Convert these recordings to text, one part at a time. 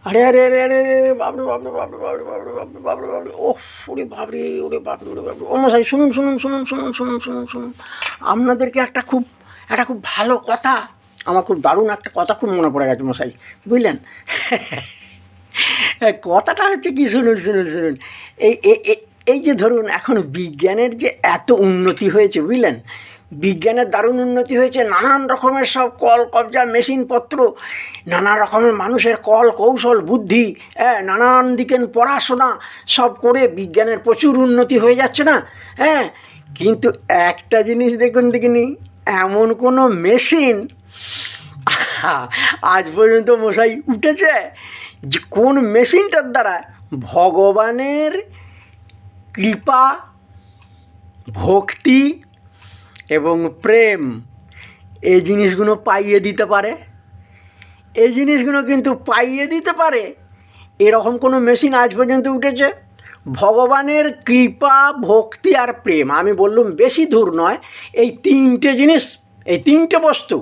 আরে আরে আরে আরে বাবরে বাবরে বাবরে বাবরে বাবরে বাবরে বাবরে বাবরে ও ওরে বাবরে ওরে বাবরে ওরে বাবরে ও মশাই শুনুন শুনুন শুনুন শুনুন শুনুন শুনুন শুনুন আপনাদেরকে একটা খুব ভালো কথা, আমার খুব দারুণ একটা কথা খুব মনে পড়ে গেছে মশাই, বুঝলেন? কথাটা হচ্ছে কি, শুনুন শুনুন শুনুন। এই এই যে ধরুন এখন বিজ্ঞানের যে এত উন্নতি হয়েছে, বুঝলেন, বিজ্ঞানের দারুণ উন্নতি হয়েছে, নানান রকমের সব কল কবজা মেশিনপত্র, নানা রকমের মানুষের কল কৌশল বুদ্ধি, হ্যাঁ, নানান দিকের পড়াশোনা সব করে বিজ্ঞানের প্রচুর উন্নতি হয়ে যাচ্ছে না? হ্যাঁ, কিন্তু একটা জিনিস দেখুন দেখিনি, এমন কোনো মেশিন আজ পর্যন্ত মশাই উঠেছে যে কোন মেশিনটার দ্বারা ভগবানের কৃপা, ভক্তি এবং প্রেম এই জিনিসগুলো পাইয়ে দিতে পারে। এই জিনিসগুলো কিন্তু পাইয়ে দিতে পারে এরকম কোনো মেশিন আজ পর্যন্ত উঠেছে? ভগবানের কৃপা, ভক্তি আর প্রেম, আমি বললাম বেশি দূর নয়, এই তিনটে জিনিস, এই তিনটে বস্তু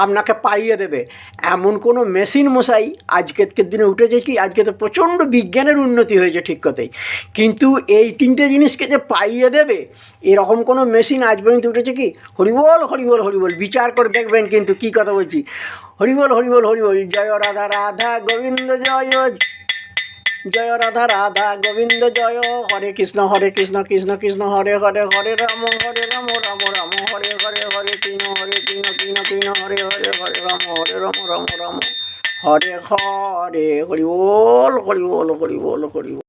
আপনাকে পাইয়ে দেবে এমন কোনো মেশিন মশাই আজকের দিনে উঠেছে কি? আজকে তো প্রচণ্ড বিজ্ঞানের উন্নতি হয়েছে ঠিক কথাই, কিন্তু এই তিনটে জিনিসকে যে পাইয়ে দেবে এরকম কোনো মেশিন আজ পর্যন্ত উঠেছে কি? হরিবল হরিবল হরিবল, বিচার করে দেখবেন কিন্তু কী কথা বলছি। হরিবল হরিবল হরিবল, জয় রাধা রাধা গোবিন্দ জয়, জয় রাধা রাধা গোবিন্দ জয়, হরে কৃষ্ণ কৃষ্ণ কৃষ্ণ হরে হরে, হরে রাম রাম রাম হরে হরে, হরে কৃষ্ণ কৃষ্ণ হরে হরে, হরে রাম রাম রাম হরে হরে, হরি বল হরি বল হরি বল হরি বল।